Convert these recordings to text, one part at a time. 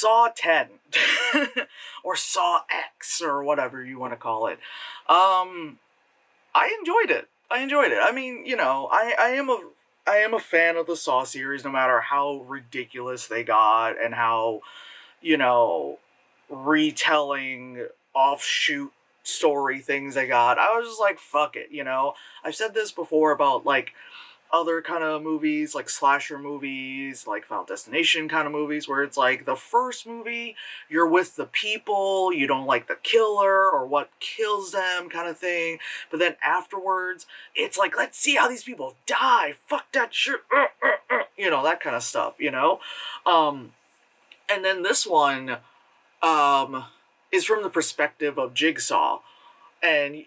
Saw 10 or Saw X or whatever you want to call it. Um, I enjoyed it. I enjoyed it. I mean, I am a fan of the Saw series, no matter how ridiculous they got and how, you know, retelling offshoot story things they got. I was just like, fuck it, you know. I've said this before about like other kind of movies, like slasher movies, like Final Destination kind of movies, where it's like the first movie, you're with the people, you don't like the killer or what kills them kind of thing. But then afterwards, it's like, let's see how these people die. Fuck that shit. You know, that kind of stuff, you know? Um, and then this one um, is from the perspective of Jigsaw, and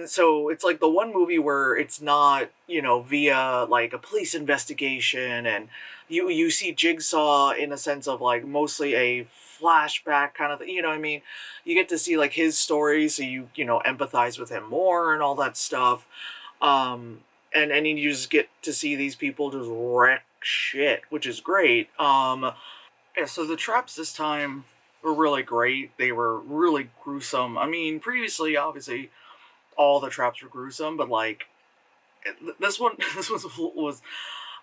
so it's like the one movie where it's not, you know, via like a police investigation, and you see Jigsaw in a sense of like mostly a flashback kind of thing, you know what I mean? You get to see like his story, so you know, empathize with him more and all that stuff. um and you just get to see these people just wreck shit, which is great. Yeah, so the traps this time were really great. They were really gruesome. I mean, previously, obviously, all the traps were gruesome, but like this one, this was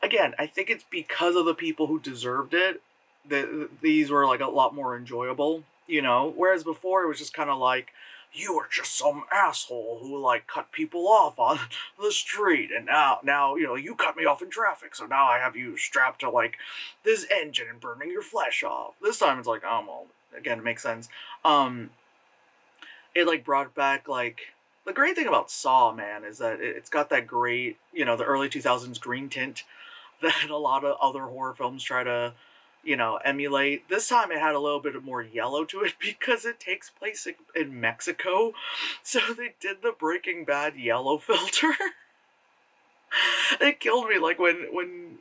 again. I think it's because of the people who deserved it that these were like a lot more enjoyable. You know, whereas before it was just kind of like you were just some asshole who like cut people off on the street, and now you know you cut me off in traffic, so now I have you strapped to like this engine and burning your flesh off. This time it's like, oh well, again, it makes sense. Um, it like brought back like the great thing about Saw, man, is that it's got that great, you know, the early 2000s green tint that a lot of other horror films try to, you know, emulate. This time it had a little bit more yellow to it because it takes place in Mexico. So they did the Breaking Bad yellow filter. It killed me like when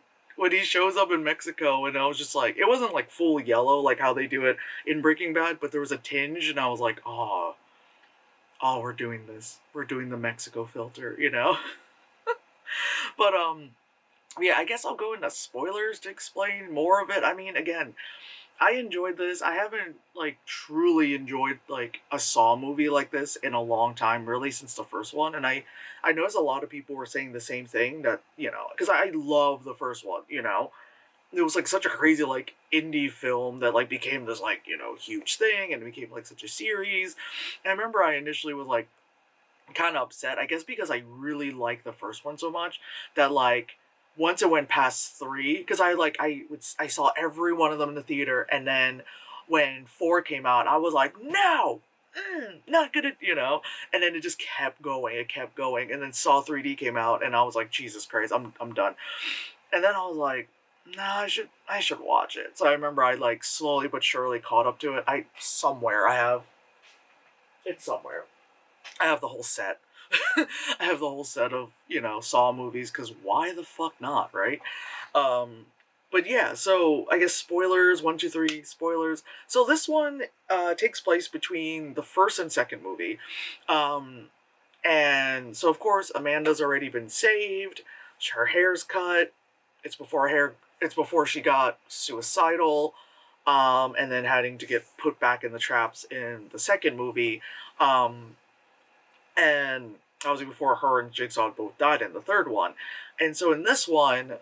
he shows up in Mexico, and I was just like, it wasn't like full yellow like how they do it in Breaking Bad, but there was a tinge, and I was like, oh, we're doing this. We're doing the Mexico filter, you know? But yeah, I guess I'll go into spoilers to explain more of it. I mean, again, I enjoyed this. I haven't like truly enjoyed like a Saw movie like this in a long time, really, since the first one. And I noticed a lot of people were saying the same thing, that, you know, because I love the first one, you know. It was like such a crazy like indie film that like became this like, you know, huge thing, and became like such a series. And I remember I initially was like kind of upset, I guess, because I really liked the first one so much that like once it went past three, because I saw every one of them in the theater, and then when four came out, I was like, no, not gonna, you know. And then it just kept going, it kept going, and then Saw 3D came out, and I was like, Jesus Christ, I'm done. And then I was like, no, I should watch it. So I remember I like slowly but surely caught up to it. I have it's somewhere. I have the whole set. I have the whole set of, you know, Saw movies, because why the fuck not, right? Um, but yeah, so I guess spoilers, one, two, three, spoilers. So this one takes place between the first and second movie. Um, and so, of course, Amanda's already been saved. Her hair's cut. It's before she got suicidal. And then having to get put back in the traps in the second movie. Um, and obviously before her and Jigsaw both died in the third one. And so in this one,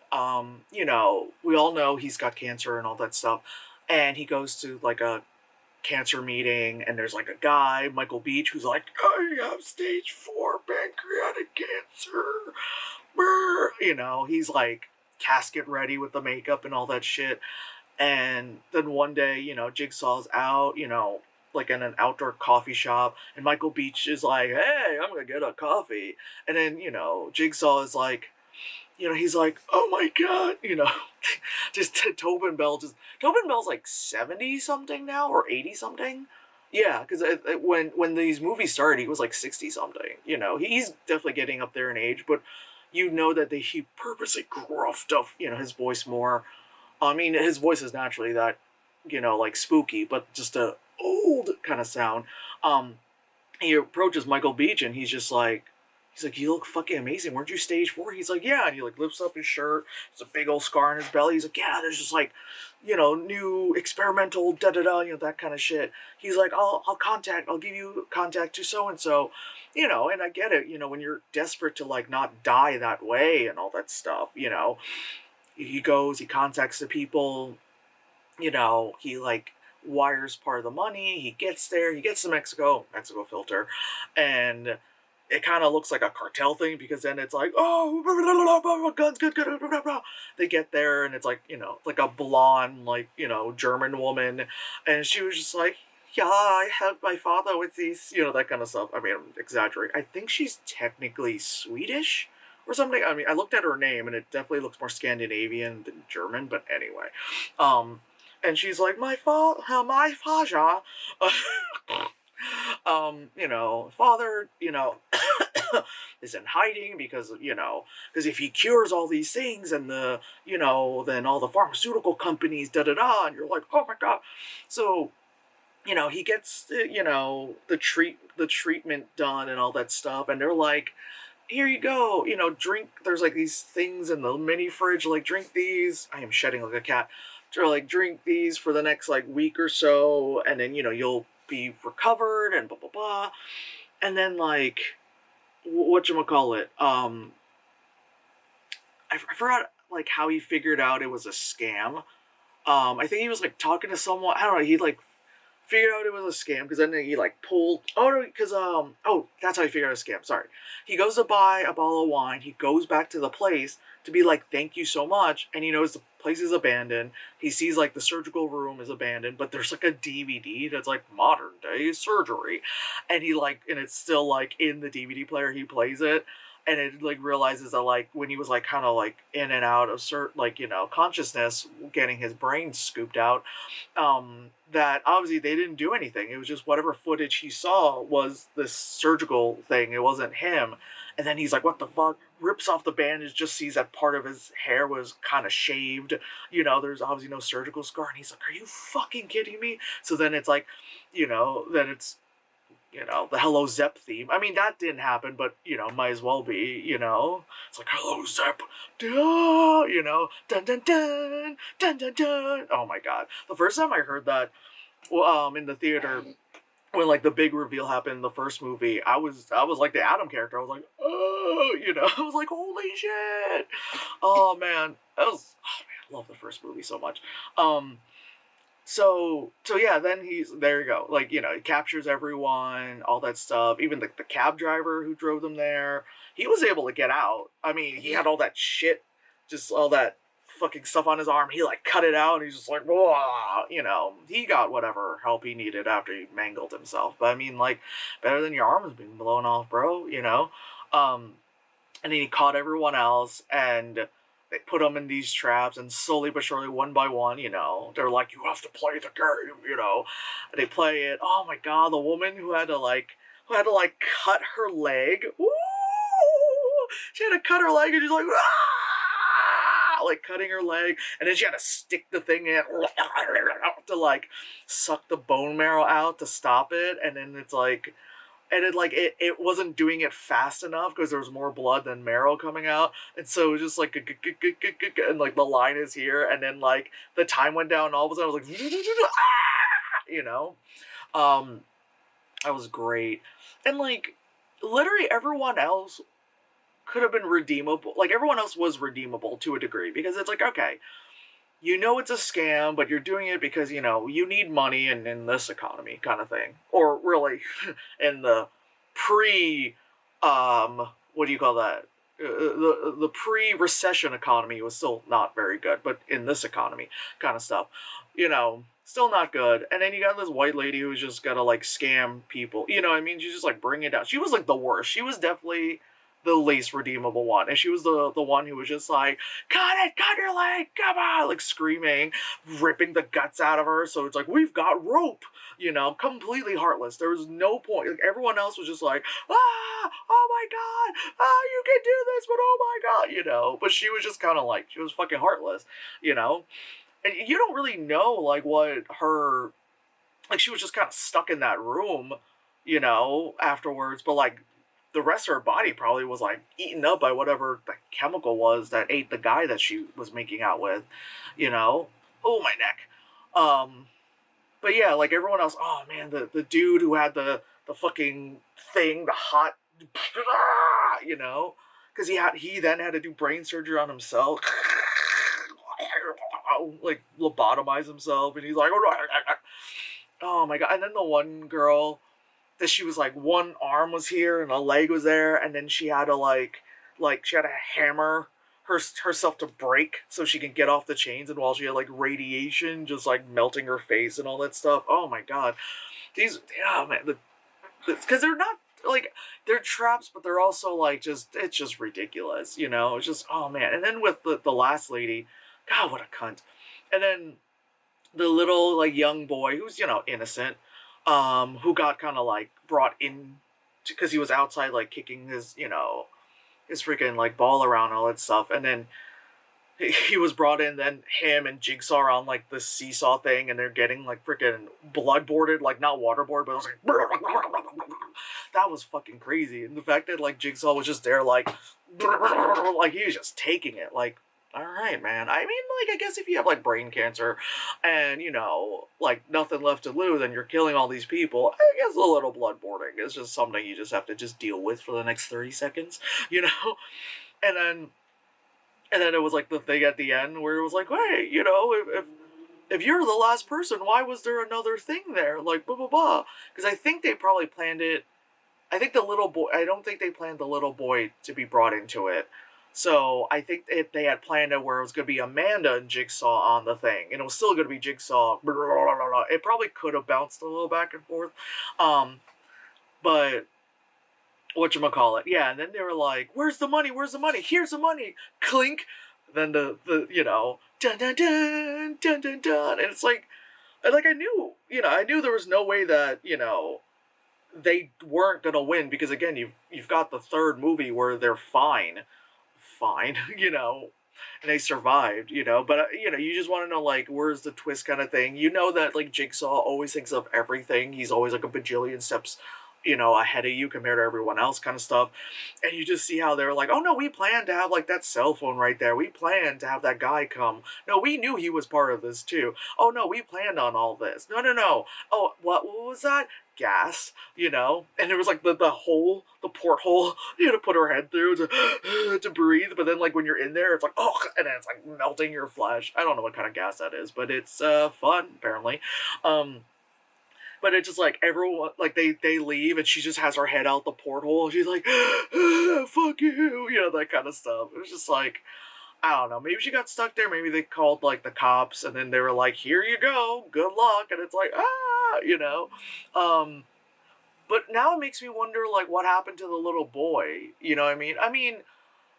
you know, we all know he's got cancer and all that stuff, and he goes to like a cancer meeting, and there's like a guy, Michael Beach, who's like, I have stage 4 pancreatic cancer. Brr. You know, he's like casket ready with the makeup and all that shit. And then one day, you know, Jigsaw's out, you know, like in an outdoor coffee shop, and Michael Beach is like, hey, I'm gonna get a coffee. And then, you know, Jigsaw is like, you know, he's like, oh my god, you know, just Tobin Bell's like 70 something now, or 80 something. Yeah, because when these movies started, he was like 60 something. You know, he's definitely getting up there in age, but you know that he purposely gruffed up, you know, his voice more. I mean, his voice is naturally that, you know, like spooky, but just a old kind of sound. Um, he approaches Michael Beach, and he's just like, He's like, you look fucking amazing. Weren't you stage 4? He's like, yeah. And he like lifts up his shirt. There's a big old scar on his belly. He's like, yeah, there's just like, new experimental da da da, that kind of shit. He's like, I'll give you contact to so and so, and I get it, when you're desperate to like not die that way and all that stuff, he goes, he contacts the people, he like wires part of the money. He gets there, he gets to Mexico filter, and it kind of looks like a cartel thing because then it's like, oh, guns, good, good, blah, blah, blah. They get there and it's like, like a blonde, like, German woman. And she was just like, yeah, I helped my father with these, that kind of stuff. I mean, I'm exaggerating. I think she's technically Swedish or something. I mean, I looked at her name and it definitely looks more Scandinavian than German, but anyway. And she's like, my father, father, is in hiding because, because if he cures all these things and then all the pharmaceutical companies, da da da, and you're like, oh my God. So, he gets, the treatment done and all that stuff. And they're like, here you go, drink. There's like these things in the mini fridge, like drink these. I am shedding like a cat. Or like drink these for the next like week or so, and then you'll be recovered and blah blah blah. And then like whatchamacallit, I forgot like how he figured out it was a scam. I think he was like talking to someone, I don't know, he like figured out it was a scam because then he like pulled, oh no, because that's how he figured out a scam, sorry. He goes to buy a bottle of wine, he goes back to the place to be like, thank you so much, and he knows the place is abandoned. He sees like the surgical room is abandoned, but there's like a DVD that's like modern day surgery, and it's still like in the DVD player. He plays it, and it like realizes that like when he was like kind of like in and out of consciousness, getting his brain scooped out, that obviously they didn't do anything. It was just whatever footage he saw was this surgical thing. It wasn't him. And then he's like, what the fuck? Rips off the bandage, just sees that part of his hair was kind of shaved. There's obviously no surgical scar. And he's like, are you fucking kidding me? So then it's like, then it's, the Hello Zep theme. I mean, that didn't happen, but, might as well be, It's like, Hello Zep, dun dun dun, dun dun dun. Oh my God. The first time I heard that, in the theater, when like the big reveal happened in the first movie, I was like the Adam character. I was like, oh, I was like, holy shit. Oh man, oh man, I love the first movie so much. So yeah, then there you go. Like, he captures everyone, all that stuff. Even the cab driver who drove them there, he was able to get out. I mean, he had all that shit, just all that fucking stuff on his arm. He like cut it out and he's just like, whoa, he got whatever help he needed after he mangled himself. But I mean, like, better than your arms being blown off, bro, and then he caught everyone else, and they put them in these traps, and slowly but surely, one by one, they're like, you have to play the game, and they play it. Oh my God, the woman who had to cut her leg. Ooh, she had to cut her leg, and she's like, like cutting her leg, and then she had to stick the thing in to like suck the bone marrow out to stop it, and then it's like, and it wasn't doing it fast enough because there was more blood than marrow coming out, and so it was just like and like the line is here, and then like the time went down, and all of a sudden I was like, that was great, and like literally everyone else could have been redeemable. Like everyone else was redeemable to a degree because it's like, okay, it's a scam, but you're doing it because, you need money in this economy kind of thing. Or really, in the what do you call that? The pre-recession economy was still not very good, but in this economy kind of stuff, still not good. And then you got this white lady who's just gotta, like, scam people. You know what I mean? She's just, like, bring it down. She was, like, the worst. She was definitely the least redeemable one, and she was the one who was just like, cut your leg, come on, like screaming, ripping the guts out of her. So it's like, we've got rope, completely heartless. There was no point. Like everyone else was just like, oh my God, you can do this, but oh my God, but she was just kind of like, she was fucking heartless, and you don't really know like what her, like she was just kind of stuck in that room, afterwards, but like the rest of her body probably was like eaten up by whatever the chemical was that ate the guy that she was making out with, you know. Oh, my neck. Um, but yeah, like everyone else. Oh man, the dude who had the fucking thing, the hot, you know, because he then had to do brain surgery on himself, like lobotomize himself, and he's like, oh my god. And then the one girl that she was like one arm was here and a leg was there, and then she had to like she had to hammer herself to break so she can get off the chains, and while she had like radiation just like melting her face and all that stuff. Oh my god. These, oh man, because they're not like, they're traps, but they're also like just, it's just ridiculous, you know. It's just, oh man. And then with the last lady, god, what a cunt. And then the little like young boy who's, you know, innocent, who got kind of like brought in because he was outside like kicking his, you know, his freaking like ball around and all that stuff. And then he was brought in, then him and Jigsaw are on like this seesaw thing, and they're getting like freaking bloodboarded, like not waterboard, but it was like that was fucking crazy. And the fact that like Jigsaw was just there like he was just taking it, like, all right, man. I mean, like, I guess if you have like brain cancer and, you know, like nothing left to lose and you're killing all these people, I guess a little bloodboarding is just something you just have to just deal with for the next 30 seconds, you know. And then it was like the thing at the end where it was like, hey, you know, if you're the last person, why was there another thing there? Like, blah, blah, blah. Because I think they probably planned it. I think the little boy, I don't think they planned the little boy to be brought into it. So I think they had planned it where it was going to be Amanda and Jigsaw on the thing. And it was still going to be Jigsaw. Blah, blah, blah, blah. It probably could have bounced a little back and forth. But whatchamacallit, yeah, and then they were like, where's the money, here's the money, clink, then the you know, dun dun dun dun dun dun, and it's like I knew, you know, I knew there was no way that, you know, they weren't gonna win, because again, you've got the third movie where they're fine, you know, and they survived, you know, but you know, you just want to know like where's the twist kind of thing, you know, that like Jigsaw always thinks of everything, he's always like a bajillion steps, you know, ahead of you compared to everyone else kind of stuff. And you just see how they're like, oh no, we planned to have like that cell phone right there. We planned to have that guy come. No, we knew he was part of this too. Oh no, we planned on all this. No, no, no. Oh, what was that? Gas, you know? And there was like the hole, the porthole, you had to put her head through to breathe. But then like when you're in there, it's like, oh, and then it's like melting your flesh. I don't know what kind of gas that is, but it's fun, apparently. But it's just like everyone, like they leave and she just has her head out the porthole. She's like, fuck you, you know, that kind of stuff. It was just like, I don't know. Maybe she got stuck there. Maybe they called like the cops and then they were like, here you go, good luck. And it's like, you know. But now it makes me wonder like what happened to the little boy. You know what I mean? I mean,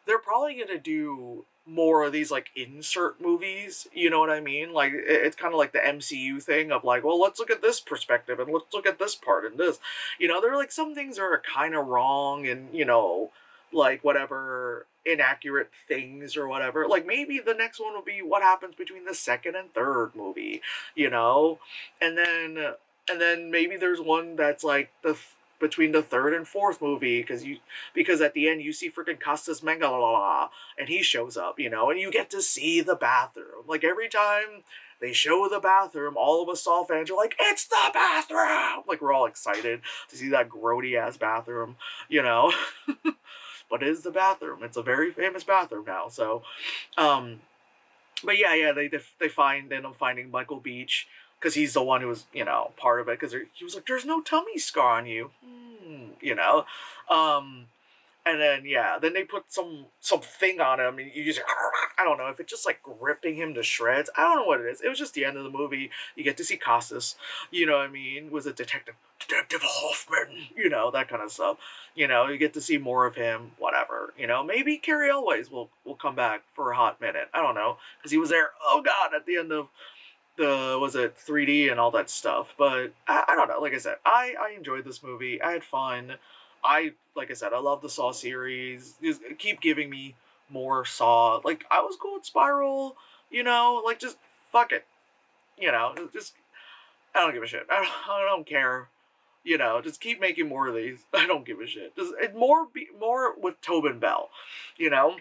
they're probably gonna do more of these like insert movies, you know what I mean? Like it's kind of like the MCU thing of like, well, let's look at this perspective and let's look at this part and this, you know, there are like some things are kind of wrong and, you know, like whatever inaccurate things or whatever. Like maybe the next one will be what happens between the second and third movie, you know, and then maybe there's one that's like between the third and fourth movie, because at the end you see freaking Costas Mangala and he shows up, you know, and you get to see the bathroom. Like every time they show the bathroom, all of us Saw fans are like, it's the bathroom! Like we're all excited to see that grody ass bathroom, you know. But it is the bathroom. It's a very famous bathroom now. So, but yeah, they end up finding Michael Beach, because he's the one who was, you know, part of it, because he was like, there's no tummy scar on you, you know. And then yeah, then they put some thing on him, and you just, I don't know if it's just like ripping him to shreds. I don't know what it is. It was just the end of the movie. You get to see Costas, you know what I mean? Was a detective Hoffman, you know, that kind of stuff. You know, you get to see more of him, whatever. You know, maybe Carrie Elways will come back for a hot minute. I don't know, because he was there. Oh God, at the end of was it 3D and all that stuff. But I don't know. Like I said, I enjoyed this movie. I had fun. Like I said, I love the Saw series. Just keep giving me more Saw. Like I was cool with Spiral. You know, like just fuck it. You know, just I don't give a shit. I don't care You know, just keep making more of these. I don't give a shit. Just more with Tobin Bell, you know.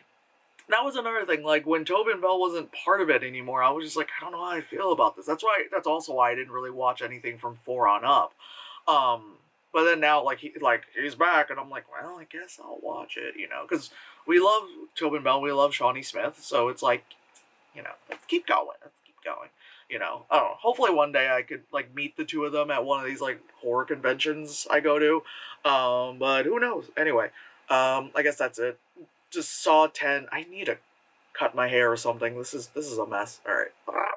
That was another thing. Like when Tobin Bell wasn't part of it anymore, I was just like, I don't know how I feel about this. That's also why I didn't really watch anything from 4 on up. But then now, like he's back, and I'm like, well, I guess I'll watch it, you know, because we love Tobin Bell, we love Shawnee Smith, so it's like, you know, let's keep going, you know. I don't know. Hopefully one day I could like meet the two of them at one of these like horror conventions I go to, but who knows? Anyway, I guess that's it. Just Saw 10. I need to cut my hair or something. This is a mess. All right.